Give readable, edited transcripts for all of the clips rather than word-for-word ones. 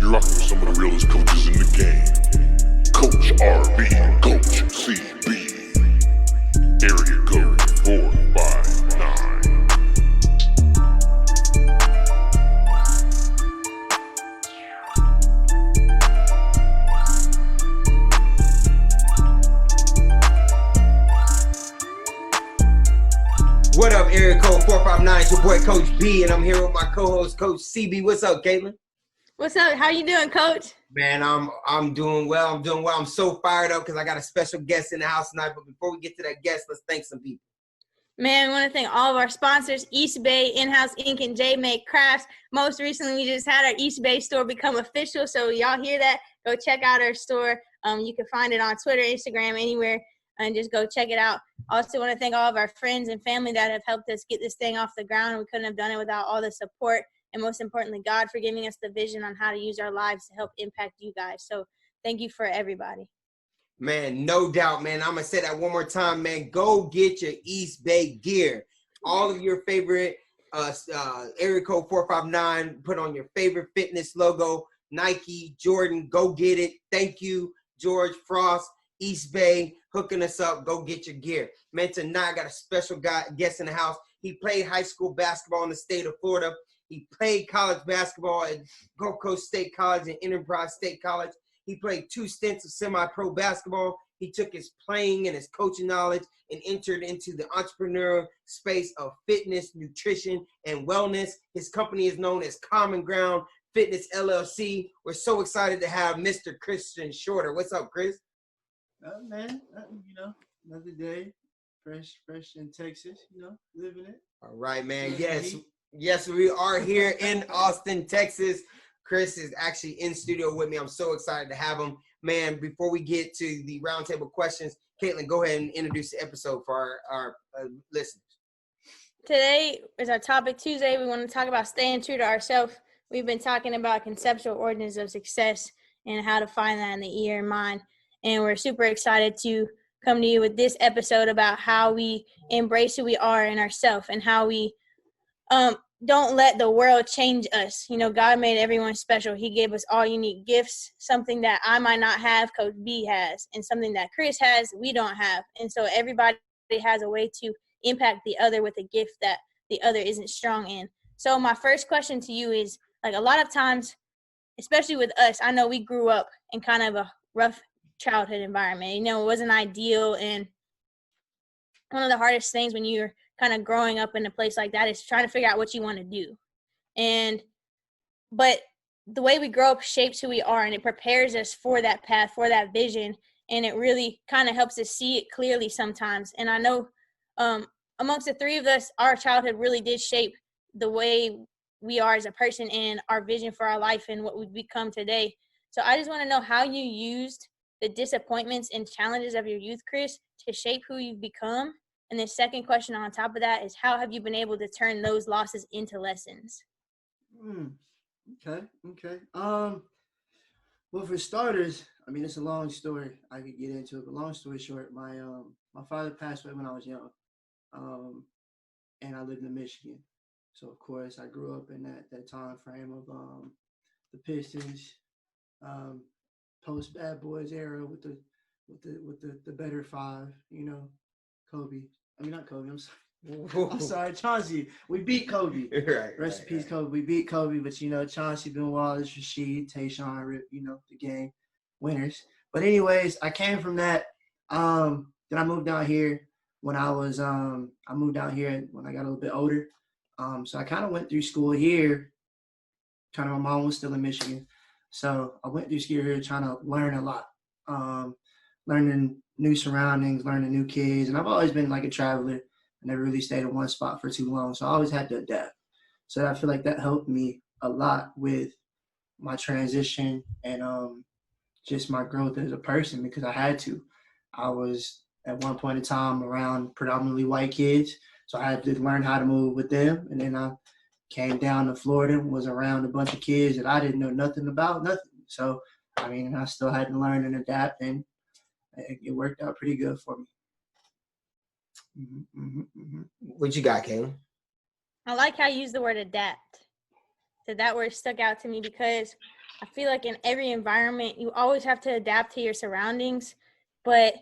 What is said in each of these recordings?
You're rocking with some of the realest coaches in the game. Coach RB and Coach CB. Area code 459. What up, area code 459? It's your boy Coach B, and I'm here with my co-host Coach CB. What's up, Caitlin? What's up? How you doing, Coach? Man, I'm doing well. I'm so fired up because I got a special guest in the house tonight. But before we get to that guest, let's thank some people. Man, we want to thank all of our sponsors, East Bay, In-House Ink, and J-Make Crafts. Most recently, we just had our East Bay store become official. So y'all hear that? Go check out our store. You can find it on Twitter, Instagram, anywhere, and just go check it out. Also want to thank all of our friends and family that have helped us get this thing off the ground. We couldn't have done it without all the support. And most importantly, God for giving us the vision on how to use our lives to help impact you guys. So thank you for everybody. Man, no doubt, man. I'm going to say that one more time, man. Go get your East Bay gear. All of your favorite area code 459, put on your favorite fitness logo, Nike, Jordan, go get it. Thank you, George Frost, East Bay, hooking us up. Go get your gear. Man, tonight I got a special guest in the house. He played high school basketball in the state of Florida. He played college basketball at Gulf Coast State College and Enterprise State College. He played 2 stints of semi-pro basketball. He took his playing and his coaching knowledge and entered into the entrepreneurial space of fitness, nutrition, and wellness. His company is known as Ground LLC. We're so excited to have Mr. Christian Shorter. What's up, Chris? Man, another day, fresh in Texas, living it. All right, man. Yes, we are here in Austin, Texas. Chris is actually in studio with me. I'm so excited to have him. Man, before we get to the roundtable questions, Caitlin, go ahead and introduce the episode for our listeners. Today is our topic Tuesday. We want to talk about staying true to ourselves. We've been talking about conceptual ordinance of success and how to find that in the ear and mind. And we're super excited to come to you with this episode about how we embrace who we are in ourselves and how we don't let the world change us. God made everyone special. He gave us all unique gifts, something that I might not have, Coach B has, and something that Chris has, we don't have. And so everybody has a way to impact the other with a gift that the other isn't strong in. So my first question to you is, like, a lot of times, especially with us, I know we grew up in kind of a rough childhood environment. It wasn't ideal, and one of the hardest things when you're kind of growing up in a place like that is trying to figure out what you want to do. But the way we grow up shapes who we are, and it prepares us for that path, for that vision, and it really kind of helps us see it clearly sometimes. And I know amongst the three of us, our childhood really did shape the way we are as a person and our vision for our life and what we've become today. So I just want to know how you used the disappointments and challenges of your youth, Chris, to shape who you've become. And the second question on top of that is, how have you been able to turn those losses into lessons? Okay. Well, for starters, it's a long story. I could get into it, but long story short, my father passed away when I was young, and I lived in Michigan. So of course, I grew up in that time frame of the Pistons, post Bad Boys era with the better five, Kobe. Not Kobe. I'm sorry, Chauncey. We beat Kobe. Rest in peace, Kobe. We beat Kobe, but Chauncey, Ben Wallace, Rasheed, Tayshaun, Rip, the game winners. But anyways, I came from that. Then I moved down here when I moved down here when I got a little bit older. So I kind of went through school here. My mom was still in Michigan, so I went through school here trying to learn a lot. Learning new surroundings, learning new kids. And I've always been like a traveler. I never really stayed in one spot for too long. So I always had to adapt. So I feel like that helped me a lot with my transition and just my growth as a person, because I had to. I was at one point in time around predominantly white kids. So I had to learn how to move with them. And then I came down to Florida and was around a bunch of kids that I didn't know nothing about, nothing. So, I still had to learn and adapt, and it worked out pretty good for me. What you got, Caitlin? I like how you use the word adapt. So that word stuck out to me because I feel like in every environment, you always have to adapt to your surroundings, but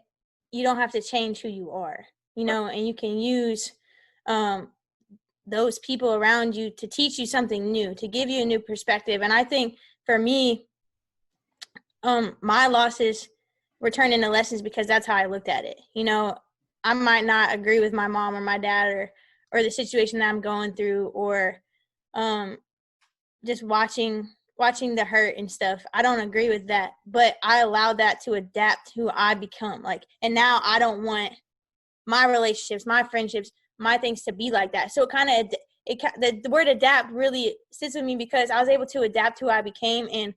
you don't have to change who you are, and you can use um, those people around you to teach you something new, to give you a new perspective. And I think for me, my losses were turned into lessons because that's how I looked at it. I might not agree with my mom or my dad or the situation that I'm going through, or just watching the hurt and stuff. I don't agree with that, but I allow that to adapt who I become. And now I don't want my relationships, my friendships, my things to be like that. So it kind of the word adapt really sits with me because I was able to adapt who I became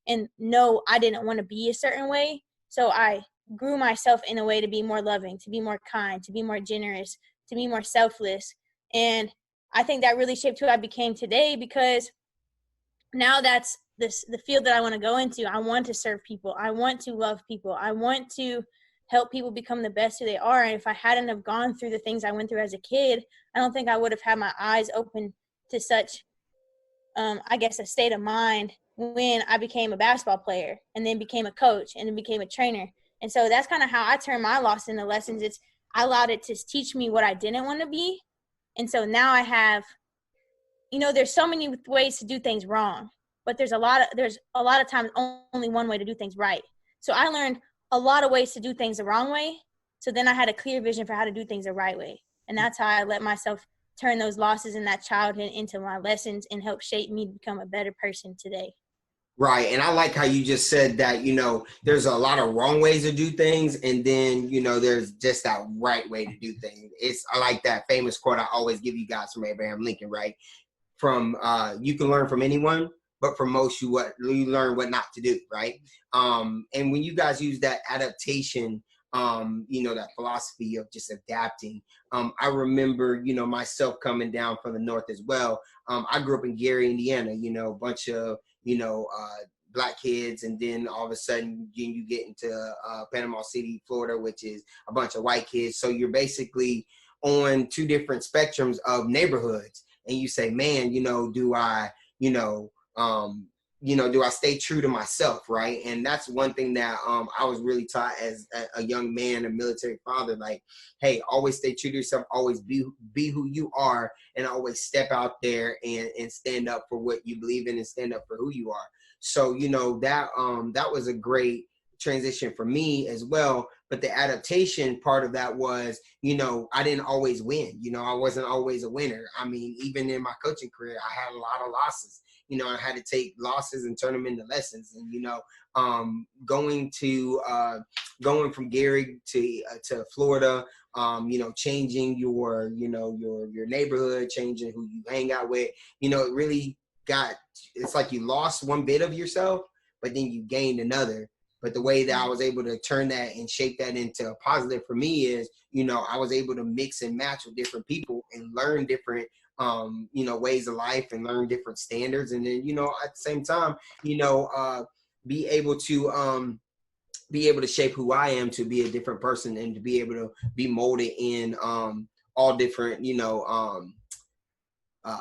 and know I didn't want to be a certain way. So I grew myself in a way to be more loving, to be more kind, to be more generous, to be more selfless. And I think that really shaped who I became today, because now that's the field that I want to go into. I want to serve people. I want to love people. I want to help people become the best who they are. And if I hadn't have gone through the things I went through as a kid, I don't think I would have had my eyes open to such, I guess, a state of mind when I became a basketball player and then became a coach and then became a trainer. And so that's kind of how I turned my loss into lessons. I allowed it to teach me what I didn't want to be. And so now I have, there's so many ways to do things wrong, but there's a lot of times only one way to do things right. So I learned a lot of ways to do things the wrong way. So then I had a clear vision for how to do things the right way. And that's how I let myself turn those losses in that childhood into my lessons and help shape me to become a better person today. Right. And I like how you just said that, there's a lot of wrong ways to do things. And then, there's just that right way to do things. I like that famous quote I always give you guys from Abraham Lincoln, right? From you can learn from anyone, but from most you learn what not to do, right? And when you guys use that adaptation, that philosophy of just adapting, I remember, myself coming down from the north as well. I grew up in Gary, Indiana, a bunch of, black kids, and then all of a sudden you get into Panama City, Florida, which is a bunch of white kids. So you're basically on two different spectrums of neighborhoods. And you say, man, do I, do I stay true to myself, right? And that's one thing that I was really taught as a young man, a military father, like, hey, always stay true to yourself, always be who you are, and always step out there and stand up for what you believe in and stand up for who you are. So, that was a great transition for me as well. But the adaptation part of that was, I didn't always win. I wasn't always a winner. I mean, even in my coaching career, I had a lot of losses. I had to take losses and turn them into lessons. And, going from Gary to Florida, changing your neighborhood, changing who you hang out with, it really it's like you lost one bit of yourself, but then you gained another. But the way that I was able to turn that and shape that into a positive for me is, I was able to mix and match with different people and learn different, ways of life and learn different standards. And then, at the same time, be able to shape who I am to be a different person and to be able to be molded in all different,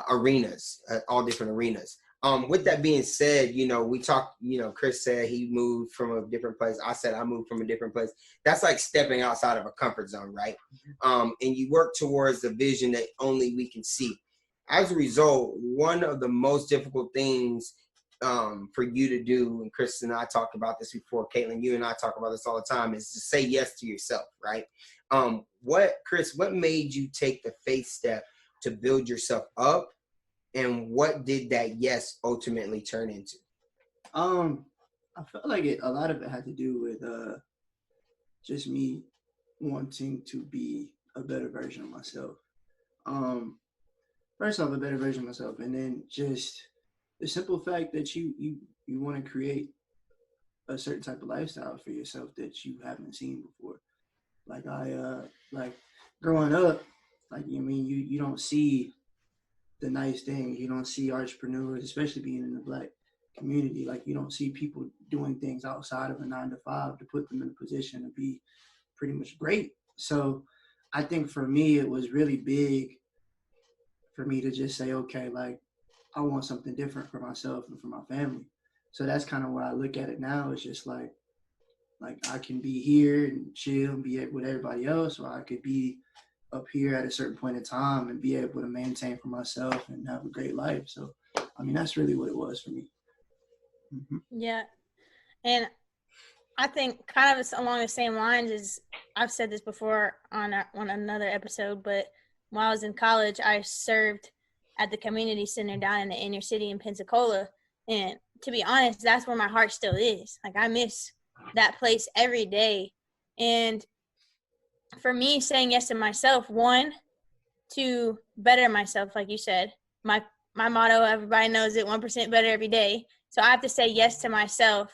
arenas, all different arenas. With that being said, we talked, Chris said he moved from a different place. I said I moved from a different place. That's like stepping outside of a comfort zone, right? And you work towards the vision that only we can see. As a result, one of the most difficult things for you to do, and Chris and I talked about this before, Caitlin, you and I talk about this all the time, is to say yes to yourself, right? What made you take the faith step to build yourself up? And what did that yes ultimately turn into? I felt like a lot of it had to do with just me wanting to be a better version of myself. First off, a better version of myself, and then just the simple fact that you want to create a certain type of lifestyle for yourself that you haven't seen before. Like like growing up, like you don't see the nice things. You don't see entrepreneurs, especially being in the Black community. Like you don't see people doing things outside of a 9 to 5 to put them in a position to be pretty much great. So I think for me, it was really big for me to just say, okay, like I want something different for myself and for my family. So that's kind of where I look at it now. It's just like I can be here and chill and be with everybody else, or I could be up here at a certain point in time and be able to maintain for myself and have a great life. So, I mean, that's really what it was for me. Mm-hmm. Yeah. And I think kind of along the same lines as I've said this before on another episode, but when I was in college, I served at the community center down in the inner city in Pensacola. And to be honest, that's where my heart still is. Like, I miss that place every day. And for me, saying yes to myself, one, to better myself, like you said, my motto, everybody knows it, 1% better every day. So I have to say yes to myself,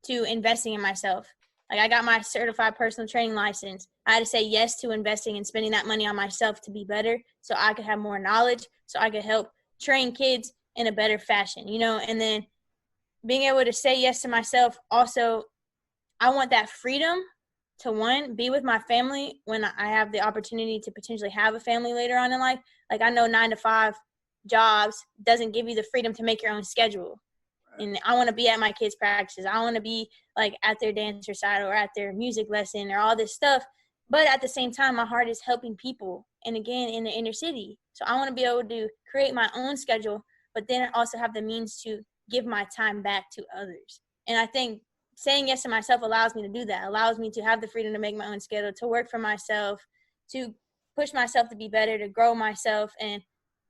to investing in myself. Like, I got my certified personal training license. I had to say yes to investing and spending that money on myself to be better, so I could have more knowledge, so I could help train kids in a better fashion, you know. And then being able to say yes to myself, also, I want that freedom to, one, be with my family when I have the opportunity to potentially have a family later on in life. Like, I know 9-to-5 jobs doesn't give you the freedom to make your own schedule. And I want to be at my kids' practices. I want to be like at their dance recital or at their music lesson or all this stuff. But at the same time, my heart is helping people. And again, in the inner city. So I want to be able to create my own schedule, but then also have the means to give my time back to others. And I think saying yes to myself allows me to do that, allows me to have the freedom to make my own schedule, to work for myself, to push myself to be better, to grow myself. And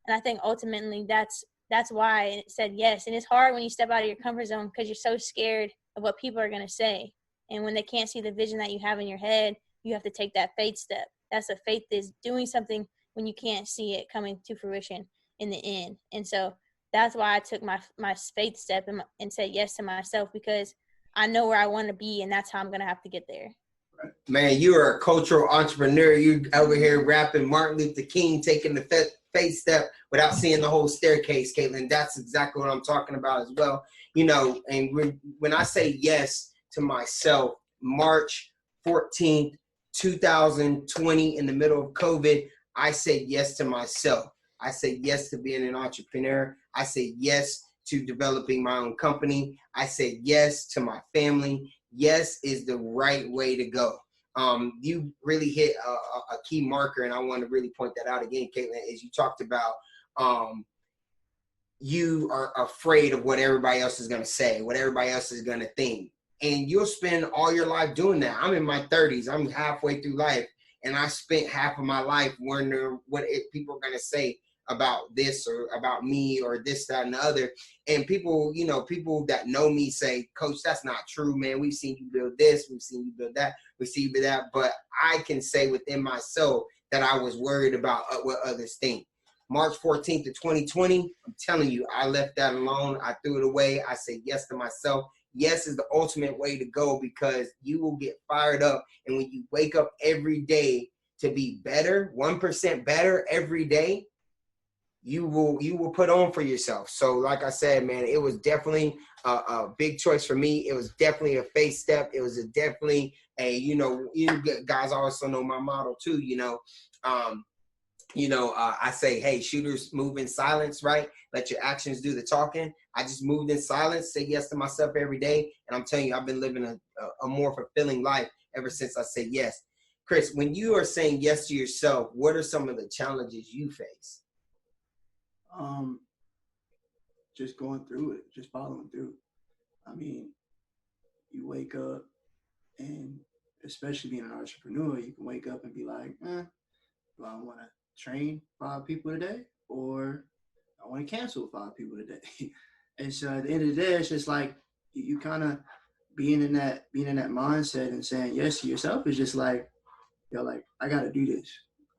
I think ultimately that's why it said yes. And it's hard when you step out of your comfort zone because you're so scared of what people are going to say. And when they can't see the vision that you have in your head, you have to take that faith step. That's what faith is, doing something when you can't see it coming to fruition in the end. And so that's why I took my faith step and said yes to myself, because I know where I want to be, and that's how I'm going to have to get there. Man, you are a cultural entrepreneur. You over here rapping Martin Luther King, taking the faith step without seeing the whole staircase, Caitlin. That's exactly what I'm talking about as well. You know, and when I say yes to myself, March 14th, 2020, in the middle of COVID, I said yes to myself. I said yes to being an entrepreneur. I said yes to developing my own company. I said yes to my family. Yes is the right way to go. You really hit a key marker, and I want to really point that out again, Caitlin, is you talked about you are afraid of what everybody else is going to say, what everybody else is going to think. And you'll spend all your life doing that. I'm in my 30s. I'm halfway through life, and I spent half of my life wondering what people are going to say about this or about me or this, that, and the other. And people, you know, people that know me say, Coach, that's not true, man. We've seen you build this. We've seen you build that. We've seen you build that. But I can say within myself that I was worried about what others think. March 14th of 2020, I'm telling you, I left that alone. I threw it away. I said yes to myself. Yes is the ultimate way to go, because you will get fired up. And when you wake up every day to be better, 1% better every day, you will put on for yourself. So like I said, man, it was definitely a big choice for me. It was definitely a faith step. It was definitely a, you know, you guys also know my motto too, I say, hey, shooters move in silence, right? Let your actions do the talking. I just moved in silence, say yes to myself every day. And I'm telling you, I've been living a more fulfilling life ever since I said yes. Chris, when you are saying yes to yourself, what are some of the challenges you face? Just going through it, just following through. I mean, you wake up, and especially being an entrepreneur, you can wake up and be like, do I want to train 5 people today, or I want to cancel 5 people today? And so at the end of the day, it's just like you kind of being in that mindset and saying yes to yourself is just like, like, I got to do this.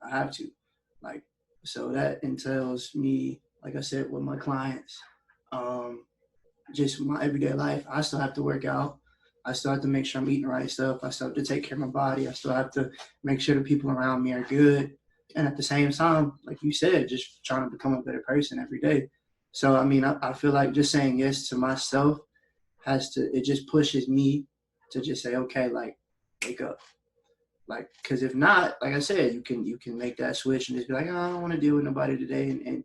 I have to. Like, so that entails me, like I said, with my clients, just my everyday life. I still have to work out. I still have to make sure I'm eating the right stuff. I still have to take care of my body. I still have to make sure the people around me are good. And at the same time, like you said, just trying to become a better person every day. So, I mean, I feel like just saying yes to myself it just pushes me to just say, okay, like, wake up. Like, because if not, like I said, you can make that switch and just be like, oh, I don't want to deal with nobody today. And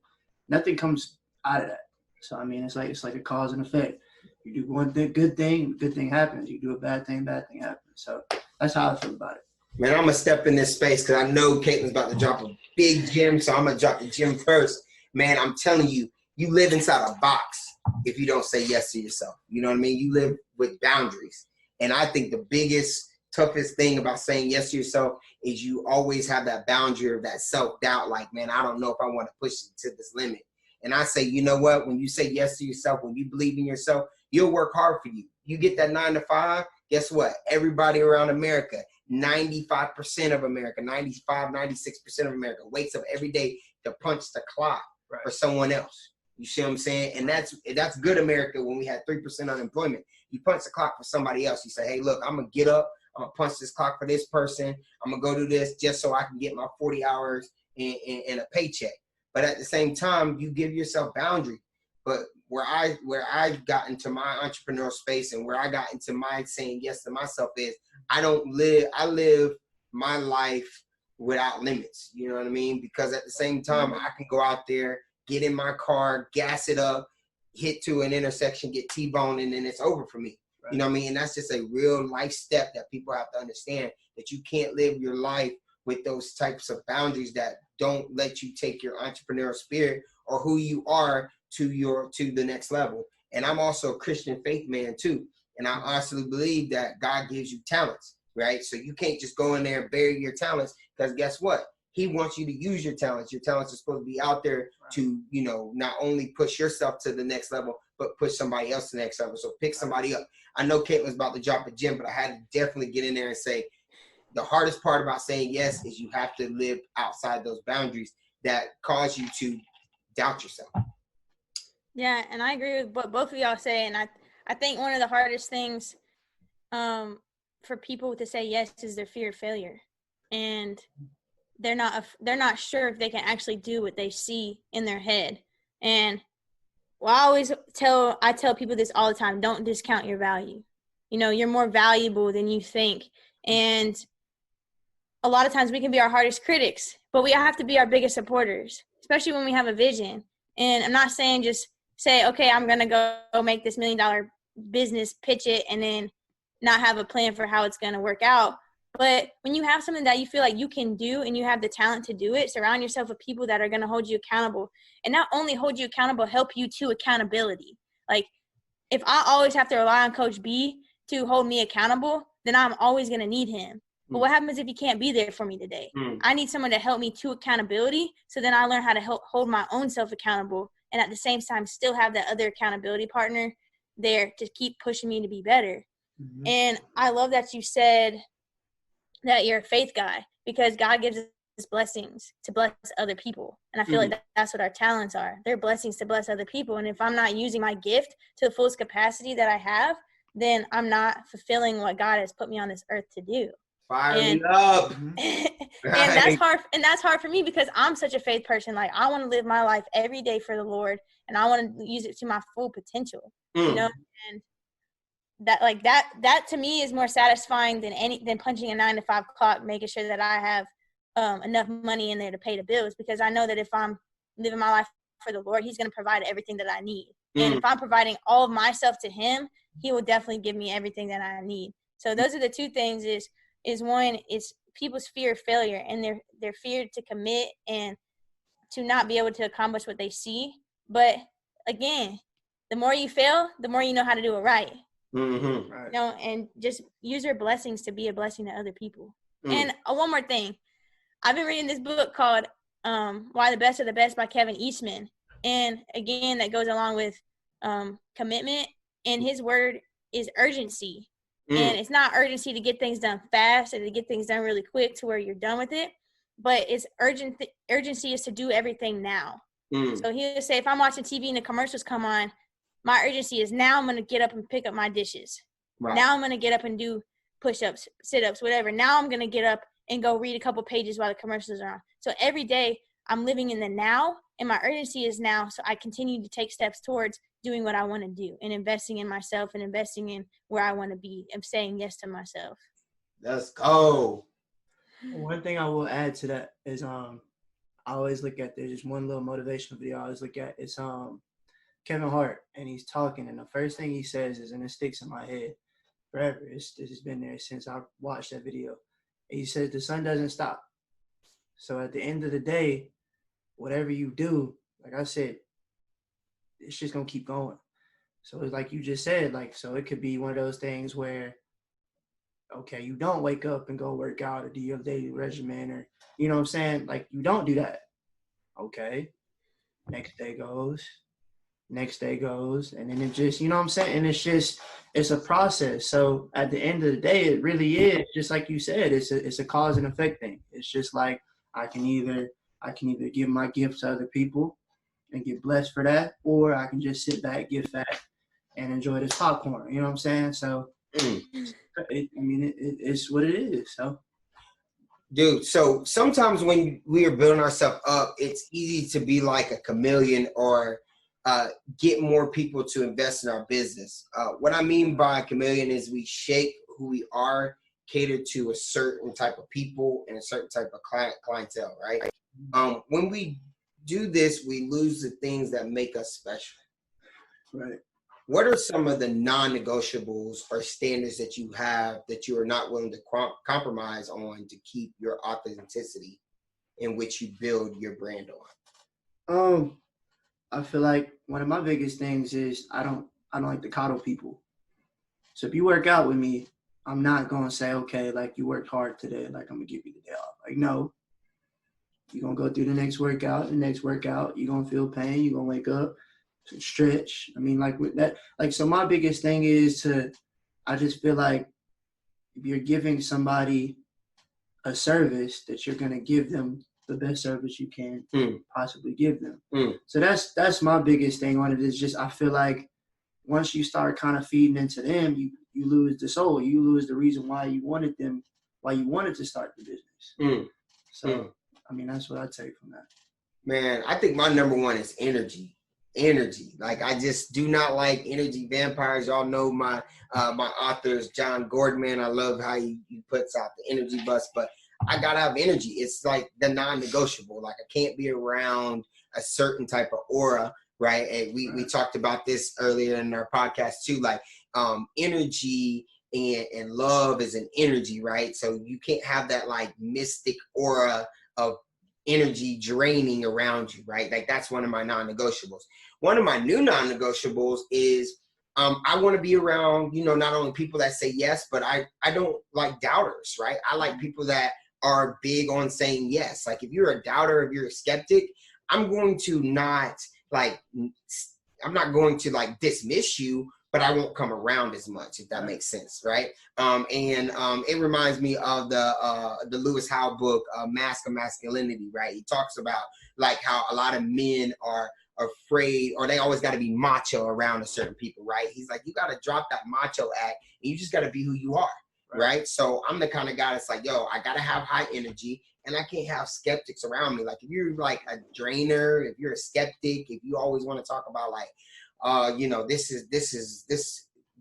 nothing comes out of that. So, I mean, it's like a cause and effect. You do one thing, good thing happens. You do a bad thing happens. So that's how I feel about it. Man, I'm gonna step in this space because I know Caitlin's about to drop a big gem, so I'm gonna drop the gem first. Man, I'm telling you, you live inside a box if you don't say yes to yourself. You know what I mean? You live with boundaries. And I think the biggest, toughest thing about saying yes to yourself is you always have that boundary of that self-doubt, like, man, I don't know if I want to push it to this limit. And I say, you know what? When you say yes to yourself, when you believe in yourself, you'll work hard for you. You get that 9 to 5, guess what? Everybody around America, 95% of America, 95, 96% of America wakes up every day to punch the clock for someone else. You see what I'm saying? And that's good America when we had 3% unemployment. You punch the clock for somebody else. You say, hey, look, I'm going to get up. I'm going to punch this clock for this person. I'm going to go do this just so I can get my 40 hours and a paycheck. But at the same time, you give yourself boundary. But where I got into my entrepreneurial space and where I got into my saying yes to myself is I live my life without limits. You know what I mean? Because at the same time, I can go out there, get in my car, gas it up, hit to an intersection, get T-boned, and then it's over for me. Right. You know what I mean? And that's just a real life step that people have to understand, that you can't live your life with those types of boundaries that don't let you take your entrepreneurial spirit or who you are to the next level. And I'm also a Christian faith man too. And I honestly believe that God gives you talents, right? So you can't just go in there and bury your talents, because guess what? He wants you to use your talents. Your talents are supposed to be out there to, you know, not only push yourself to the next level, but push somebody else to the next level. So pick somebody up. I know Caitlin's about to drop a gem, but I had to definitely get in there and say, the hardest part about saying yes is you have to live outside those boundaries that cause you to doubt yourself. Yeah, and I agree with what both of y'all say. And I think one of the hardest things for people to say yes is their fear of failure. And they're not sure if they can actually do what they see in their head. And I tell people this all the time: don't discount your value. You know, you're more valuable than you think. And a lot of times we can be our hardest critics, but we have to be our biggest supporters, especially when we have a vision. And I'm not saying just say, okay, I'm going to go make this $1 million business, pitch it, and then not have a plan for how it's going to work out. But when you have something that you feel like you can do and you have the talent to do it, surround yourself with people that are going to hold you accountable. And not only hold you accountable, help you to accountability. Like, if I always have to rely on Coach B to hold me accountable, then I'm always going to need him. But what happens if he can't be there for me today? I need someone to help me to accountability, so then I learn how to hold my own self accountable, and at the same time still have that other accountability partner there to keep pushing me to be better. Mm-hmm. And I love that you said that you're a faith guy, because God gives us blessings to bless other people. And I feel like that's what our talents are. They're blessings to bless other people. And if I'm not using my gift to the fullest capacity that I have, then I'm not fulfilling what God has put me on this earth to do. Fire me up. And that's hard for me, because I'm such a faith person. Like, I want to live my life every day for the Lord, and I want to use it to my full potential. You know, and that to me is more satisfying than punching a 9 to 5 clock, making sure that I have enough money in there to pay the bills, because I know that if I'm living my life for the Lord, He's going to provide everything that I need. And if I'm providing all of myself to Him, He will definitely give me everything that I need. So those are the two things. Is one, is people's fear of failure and their fear to commit and to not be able to accomplish what they see. But again, the more you fail, the more you know how to do it right. Mm-hmm. You know, and just use your blessings to be a blessing to other people. And one more thing, I've been reading this book called Why the Best Are the Best by Kevin Eastman. And again, that goes along with commitment, and his word is urgency. And it's not urgency to get things done fast or to get things done really quick to where you're done with it, but it's urgency is to do everything now. So he'll say, if I'm watching TV and the commercials come on, my urgency is now I'm going to get up and pick up my dishes. Right. Now I'm going to get up and do push-ups, sit-ups, whatever. Now I'm going to get up and go read a couple pages while the commercials are on. So every day I'm living in the now, and my urgency is now. So I continue to take steps towards doing what I want to do and investing in myself and investing in where I want to be and saying yes to myself. Let's go. One thing I will add to that is I always look at, there's just one little motivational video I always look at. It's Kevin Hart, and he's talking, and the first thing he says is, and it sticks in my head forever. This has been there since I watched that video. He says the sun doesn't stop. So at the end of the day, whatever you do, like I said, it's just gonna keep going. So it's like you just said, like, so it could be one of those things where, okay, you don't wake up and go work out or do your daily regimen, or, you know what I'm saying? Like, you don't do that. Okay. Next day goes, and then it just, you know what I'm saying? And it's a process. So at the end of the day, it really is, just like you said, it's a cause and effect thing. It's just like, I can either give my gifts to other people and get blessed for that, or I can just sit back, get fat, and enjoy this popcorn. You know what I'm saying? So, it's what it is. So, Dude, so sometimes when we are building ourselves up, it's easy to be like a chameleon or get more people to invest in our business. What I mean by chameleon is we shape who we are, cater to a certain type of people and a certain type of clientele, right? When we do this, we lose the things that make us special. right. What are some of the non-negotiables or standards that you have that you are not willing to compromise on to keep your authenticity in which you build your brand on? I feel like one of my biggest things is I don't like to coddle people. So if you work out with me, I'm not gonna say, okay, like, you worked hard today, like, I'm gonna give you the day off. Like, no, you're gonna go through the next workout, you're gonna feel pain, you're gonna wake up, stretch. I mean, like, with that, like, so my biggest thing is I just feel like if you're giving somebody a service, that you're gonna give them the best service you can possibly give them. So that's my biggest thing on it, is just, I feel like once you start kind of feeding into them, you lose the soul. You lose the reason why you wanted to start the business. So, I mean, that's what I take from that. Man, I think my number one is energy. Like, I just do not like energy vampires. Y'all know my authors, John Gordon, man. I love how he puts out the energy bus, but I gotta have energy. It's like the non-negotiable. Like, I can't be around a certain type of aura, right? And we talked about this earlier in our podcast too. Like, energy and love is an energy, right? So you can't have that like mystic aura of energy draining around you, right? Like, that's one of my non-negotiables. One of my new non-negotiables is I want to be around, not only people that say yes, but I don't like doubters, right? I like people that are big on saying yes. Like, if you're a doubter, if you're a skeptic, I'm not going to like dismiss you, but I won't come around as much, if that makes sense, right? It reminds me of the Lewis Howes book, Mask of Masculinity, right? He talks about like how a lot of men are afraid, or they always got to be macho around a certain people, right? He's like, you got to drop that macho act, and you just got to be who you are, right? So I'm the kind of guy that's like, yo, I got to have high energy, and I can't have skeptics around me. Like, if you're like a drainer, if you're a skeptic, if you always want to talk about like,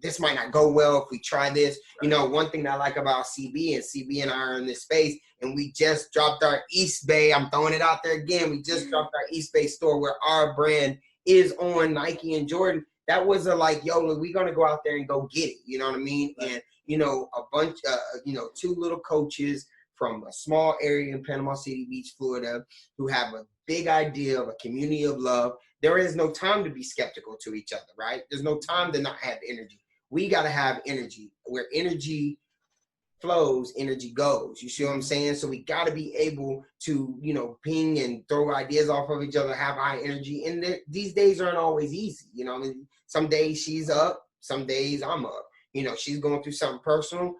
this might not go well if we try this. One thing that I like about CB and I are in this space, and we just dropped our East Bay. I'm throwing it out there again. We just dropped our East Bay store where our brand is on Nike and Jordan. That was a like, yo, we're going to go out there and go get it. You know what I mean? Right. And, a bunch, two little coaches from a small area in Panama City Beach, Florida, who have a big idea of a community of love. There is no time to be skeptical to each other, right? There's no time to not have energy. We got to have energy. Where energy flows, energy goes. You see what I'm saying? So we got to be able to, ping and throw ideas off of each other, have high energy. And these days aren't always easy. Some days she's up, some days I'm up. She's going through something personal.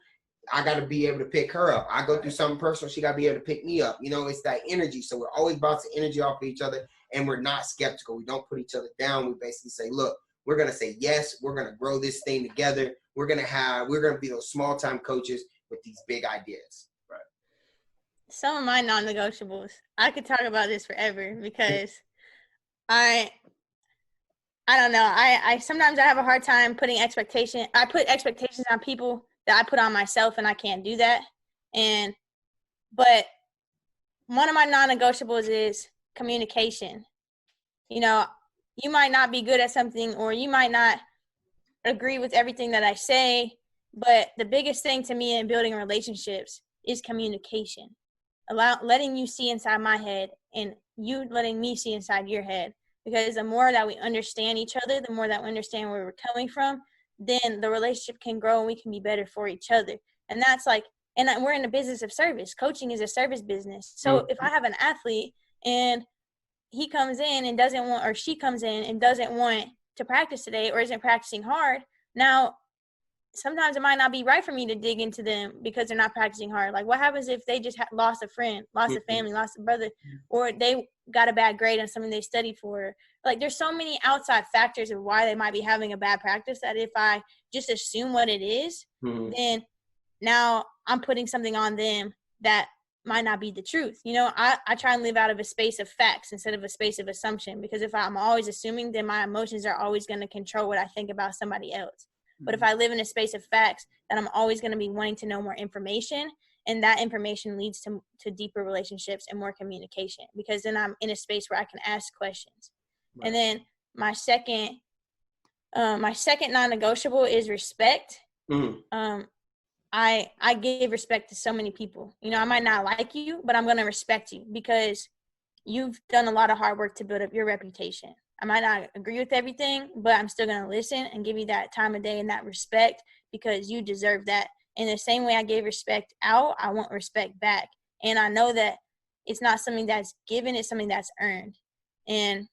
I got to be able to pick her up. I go through something personal. She got to be able to pick me up. It's that energy. So we're always bouncing energy off of each other, and we're not skeptical. We don't put each other down. We basically say, look, we're going to say yes. We're going to grow this thing together. We're going to be those small time coaches with these big ideas. Right. Some of my non-negotiables, I could talk about this forever, because I don't know. I sometimes I have a hard time putting expectation. I put expectations on people that I put on myself, and I can't do that. But one of my non-negotiables is communication. you might not be good at something, or you might not agree with everything that I say, but the biggest thing to me in building relationships is communication. Letting you see inside my head and you letting me see inside your head. Because the more that we understand each other, the more that we understand where we're coming from, then the relationship can grow and we can be better for each other. And that's like, and we're in the business of service. Coaching is a service business. So if I have an athlete and he comes in and doesn't want, or she comes in and doesn't want to practice today or isn't practicing hard, now sometimes it might not be right for me to dig into them because they're not practicing hard. Like, what happens if they just lost a friend, lost a family, lost a brother, or they got a bad grade on something they studied for? Like, there's so many outside factors of why they might be having a bad practice that if I just assume what it is, then now I'm putting something on them that might not be the truth. You know, I try and live out of a space of facts instead of a space of assumption, because if I'm always assuming, then my emotions are always going to control what I think about somebody else. But if I live in a space of facts, then I'm always going to be wanting to know more information, and that information leads to deeper relationships and more communication, because then I'm in a space where I can ask questions. Right. And then my second non-negotiable is respect. I give respect to so many people. You know, I might not like you, but I'm going to respect you because you've done a lot of hard work to build up your reputation. I might not agree with everything, but I'm still going to listen and give you that time of day and that respect because you deserve that. In the same way I gave respect out, I want respect back. And I know that it's not something that's given, it's something that's earned. And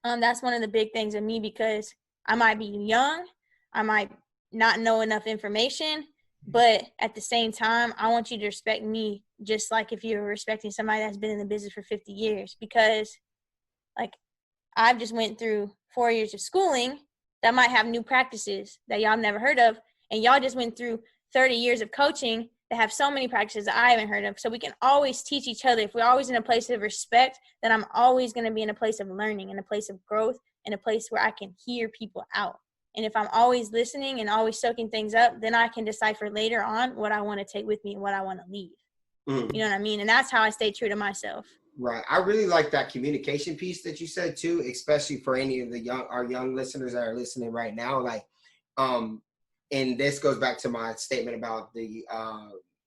that's one of the big things of me, because I might be young, I might not know enough information, but at the same time, I want you to respect me just like if you're respecting somebody that's been in the business for 50 years. Because, like, I've just went through 4 years of schooling that might have new practices that y'all never heard of. And y'all just went through 30 years of coaching that have so many practices that I haven't heard of. So we can always teach each other. If we're always in a place of respect, then I'm always going to be in a place of learning, in a place of growth, in a place where I can hear people out. And if I'm always listening and always soaking things up, then I can decipher later on what I want to take with me and what I want to leave. You know what I mean? And that's how I stay true to myself. Right. I really like that communication piece that you said too, especially for any of our young listeners that are listening right now. Like, and this goes back to my statement about the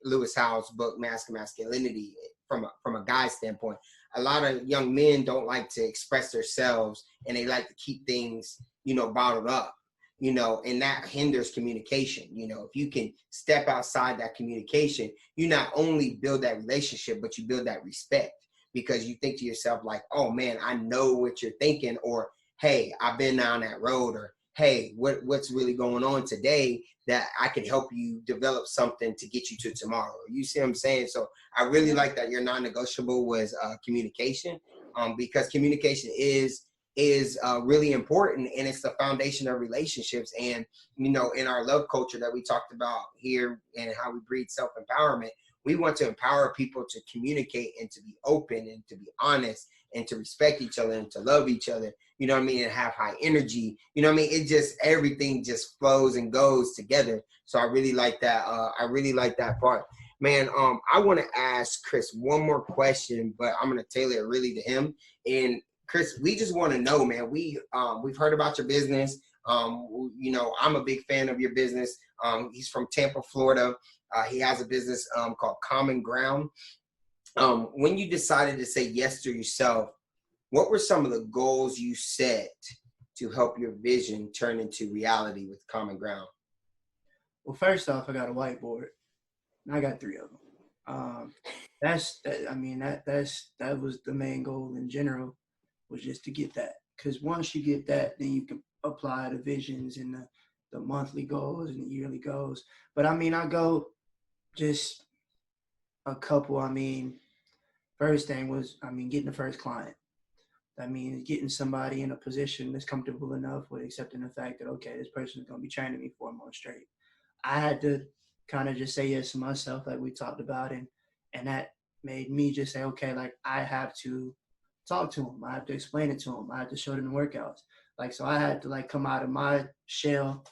Lewis Howes book, Mask of Masculinity, from a guy's standpoint. A lot of young men don't like to express themselves, and they like to keep things, bottled up, and that hinders communication. If you can step outside that communication, you not only build that relationship, but you build that respect. Because you think to yourself like, oh man, I know what you're thinking, or hey, I've been down that road, or hey, what's really going on today that I can help you develop something to get you to tomorrow. You see what I'm saying? So I really like that your non-negotiable was communication, because communication is really important, and it's the foundation of relationships. And in our love culture that we talked about here and how we breed self-empowerment, we want to empower people to communicate and to be open and to be honest and to respect each other and to love each other, and have high energy, it just, everything just flows and goes together. So I really like that. I really like that part, man. I want to ask Chris one more question, but I'm going to tailor it really to him. And Chris, we just want to know, man, we've heard about your business. I'm a big fan of your business. He's from Tampa, Florida. He has a business called Common Ground. When you decided to say yes to yourself, what were some of the goals you set to help your vision turn into reality with Common Ground? Well, first off, I got a whiteboard, and I got 3 of them. That was the main goal in general, was just to get that. Because once you get that, then you can apply the visions and the monthly goals and the yearly goals. But I go just a couple. First thing was, getting the first client. Getting somebody in a position that's comfortable enough with accepting the fact that, okay, this person is going to be training me 4 months straight. I had to kind of just say yes to myself, like we talked about, and that made me just say, okay, like I have to talk to them. I have to explain it to them. I have to show them the workouts. So I had to come out of my shell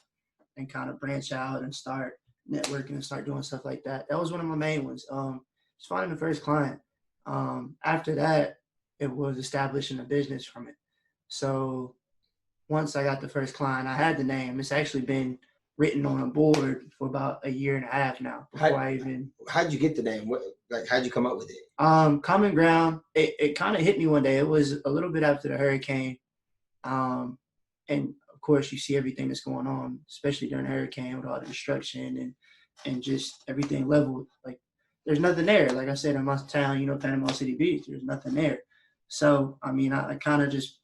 and kind of branch out and start networking and start doing stuff like that. That was one of my main ones. Just finding the first client. After that, it was establishing a business from it. So once I got the first client, I had the name. It's actually been written on a board for about a year and a half now before I even. How'd you get the name? How'd you come up with it? Common Ground. It kind of hit me one day. It was a little bit after the hurricane, and of course you see everything that's going on, especially during the hurricane with all the destruction and just everything leveled. Like there's nothing there. Like I said, in my town, Panama City Beach, there's nothing there. So I mean, I kind of just,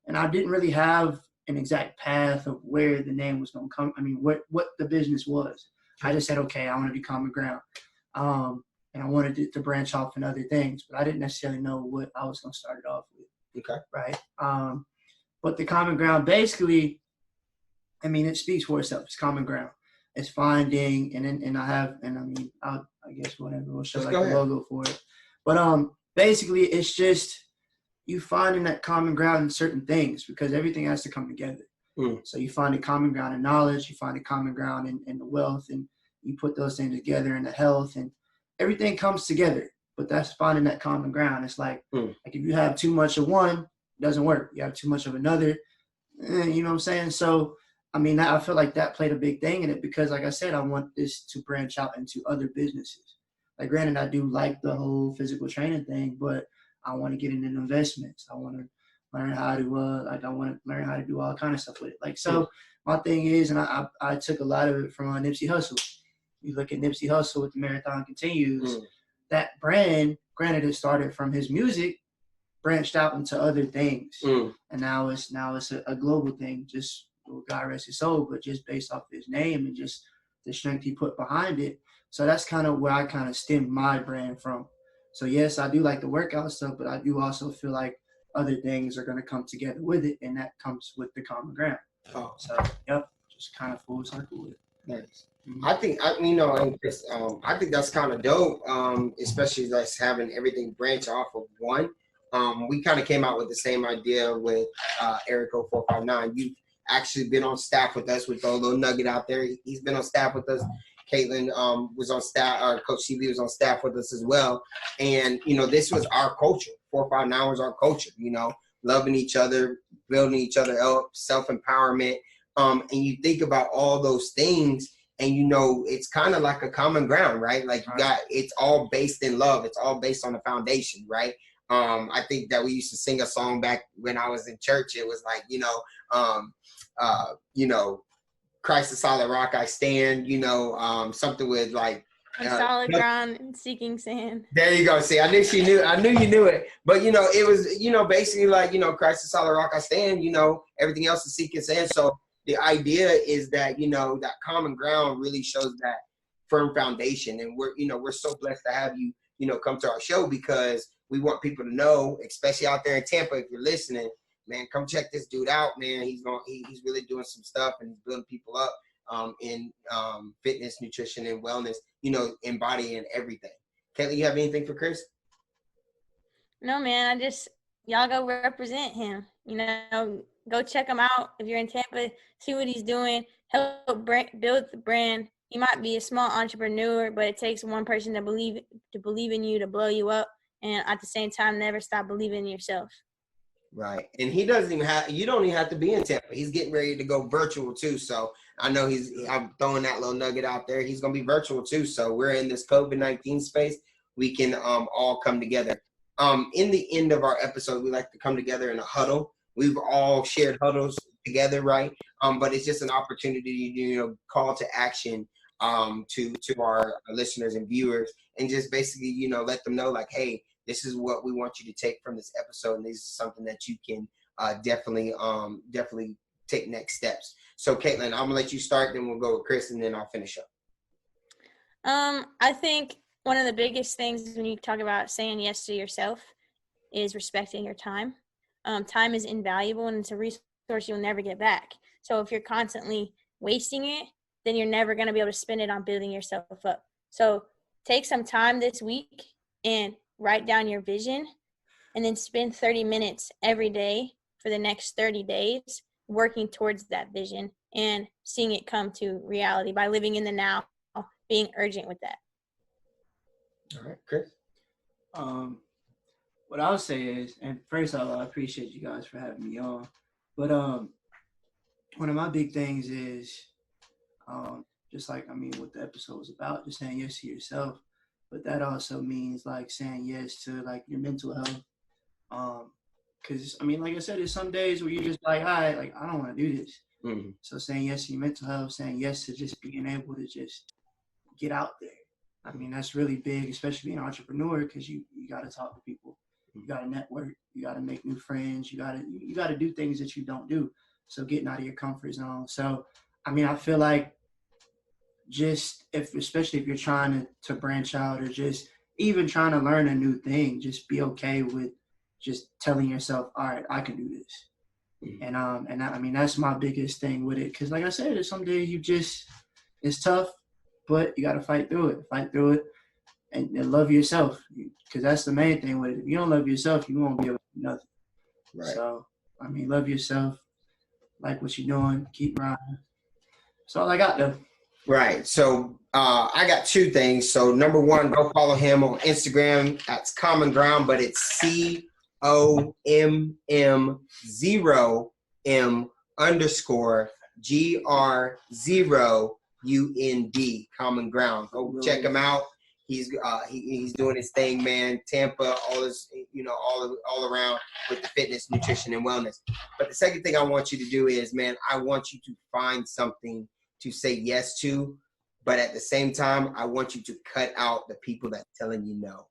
and I didn't really have an exact path of where the name was going to come. I mean, what the business was. I just said, okay, I want to be Common Ground. And I wanted it to branch off in other things, but I didn't necessarily know what I was going to start it off with. Okay. Right. But the Common Ground, basically, I mean, it speaks for itself. It's Common Ground. It's finding, I guess whatever, we'll show like the logo for it. But basically, it's just you finding that common ground in certain things because everything has to come together. So you find a common ground in knowledge, you find a common ground in the wealth, and you put those things together in the health, and everything comes together. But that's finding that common ground. It's like if you have too much of one, it doesn't work. You have too much of another, you know what I'm saying? So, I mean, I feel like that played a big thing in it because, like I said, I want this to branch out into other businesses. Like, granted, I do like the whole physical training thing, but I want to get into investments. I want to learn how to I want to learn how to do all kind of stuff with it. Like, so my thing is, and I took a lot of it from Nipsey Hussle. You look at Nipsey Hussle with the Marathon Continues. That brand, granted, it started from his music, branched out into other things, and now it's a global thing. Just God rest his soul, but just based off his name and just the strength he put behind it. So that's kind of where I kind of stemmed my brand from. So yes, I do like the workout stuff, but I do also feel like other things are going to come together with it, and that comes with the common ground. So yep, just kind of full circle with it. Nice. I think I think that's kind of dope, especially us having everything branch off of one. We kind of came out with the same idea with Erico 459. You've actually been on staff with us with a little nugget out there. He's been on staff with us. Caitlin was on staff, Coach CB was on staff with us as well. And, this was our culture. 459 was our culture, loving each other, building each other up, self-empowerment. And you think about all those things and, it's kind of like a common ground, right? Like it's all based in love. It's all based on the foundation, right? I think that we used to sing a song back when I was in church. It was like, Christ the solid rock I stand, something with like on solid ground and seeking sand. There you go. See, I knew you knew it. But it was, basically like, Christ the solid rock I stand, everything else is seeking sand. So the idea is that, that common ground really shows that firm foundation. And we're so blessed to have you, come to our show because we want people to know, especially out there in Tampa, if you're listening, man, come check this dude out, man. He's really doing some stuff and he's building people up in fitness, nutrition, and wellness, in body and everything. Caitlin, you have anything for Chris? No, man. Y'all go represent him. Go check him out. If you're in Tampa, see what he's doing. Help build the brand. He might be a small entrepreneur, but it takes one person to believe in you, to blow you up, and at the same time, never stop believing in yourself. Right. And you don't even have to be in Tampa. He's getting ready to go virtual too. So I know I'm throwing that little nugget out there. He's going to be virtual too. So we're in this COVID-19 space. We can all come together. In the end of our episode, we like to come together in a huddle. We've all shared huddles together, right? But it's just an opportunity to, call to action to our listeners and viewers and just basically, let them know like, hey, this is what we want you to take from this episode, and this is something that you can definitely take next steps. So, Caitlin, I'm gonna let you start, then we'll go with Chris, and then I'll finish up. I think one of the biggest things when you talk about saying yes to yourself is respecting your time. Time is invaluable, and it's a resource you'll never get back. So if you're constantly wasting it, then you're never going to be able to spend it on building yourself up. So take some time this week and write down your vision, and then spend 30 minutes every day for the next 30 days working towards that vision and seeing it come to reality by living in the now, being urgent with that. All right, Chris. what I'll say is, and first of all, I appreciate you guys for having me on. But one of my big things is just like, I mean, what the episode was about, just saying yes to yourself. But that also means like saying yes to like your mental health. Because I mean, like I said, there's some days where you're just like, all right, like I don't want to do this. Mm-hmm. So saying yes to your mental health, saying yes to just being able to just get out there. I mean, that's really big, especially being an entrepreneur, because you got to talk to people, you got to network, you got to make new friends, you got to do things that you don't do. So getting out of your comfort zone. So I mean, I feel like just especially if you're trying to branch out or just even trying to learn a new thing, just be okay with just telling yourself, all right, I can do this. And I mean, that's my biggest thing with it. Cause like I said, there's some days it's tough, but you got to fight through it and love yourself. Cause that's the main thing with it. If you don't love yourself, you won't be able to do nothing. Right. So, I mean, love yourself, like what you're doing, keep riding. That's all I got though. Right. So I got two things. So number one, go follow him on Instagram. That's Common Ground, but it's COMM0_GR0UND. Common Ground. Go check him out. He's doing his thing, man. Tampa, all this, all around with the fitness, nutrition, and wellness. But the second thing I want you to do is, man, I want you to find something to say yes to, but at the same time, I want you to cut out the people that's telling you no.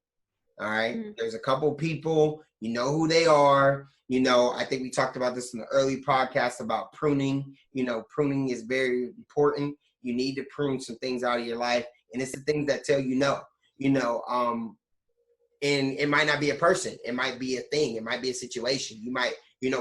All right. Mm-hmm. There's a couple people, you know who they are. I think we talked about this in the early podcast about pruning. Pruning is very important. You need to prune some things out of your life. And it's the things that tell you no, and it might not be a person. It might be a thing. It might be a situation. You might,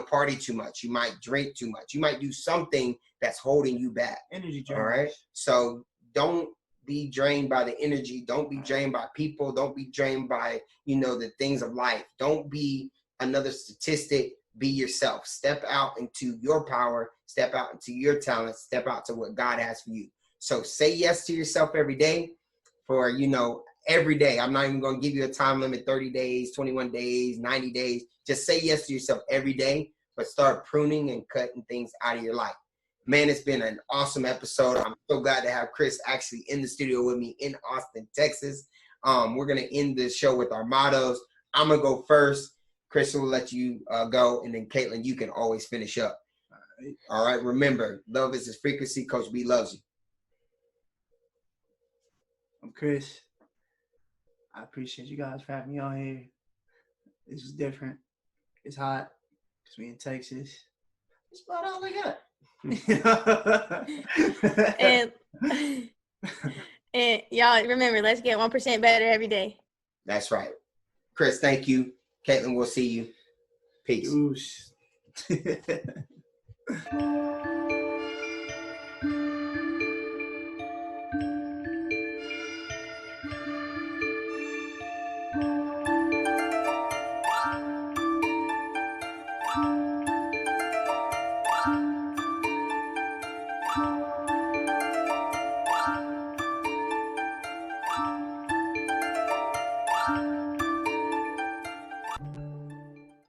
party too much. You might drink too much. You might do something that's holding you back. Energy drain. All right. So don't be drained by the energy. Don't be drained by people. Don't be drained by, the things of life. Don't be another statistic. Be yourself. Step out into your power. Step out into your talent. Step out to what God has for you. So say yes to yourself every day for, every day. I'm not even going to give you a time limit, 30 days, 21 days, 90 days. Just say yes to yourself every day, but start pruning and cutting things out of your life. Man, it's been an awesome episode. I'm so glad to have Chris actually in the studio with me in Austin, Texas. We're going to end this show with our mottos. I'm going to go first. Chris will let you go, and then Caitlin, you can always finish up. All right. Remember, love is his frequency. Coach B loves you. I'm Chris. I appreciate you guys for having me on here. This is different. It's hot. Because we in Texas. That's about all I got. and y'all remember, let's get 1% better every day. That's right. Chris, thank you. Caitlin, we'll see you. Peace.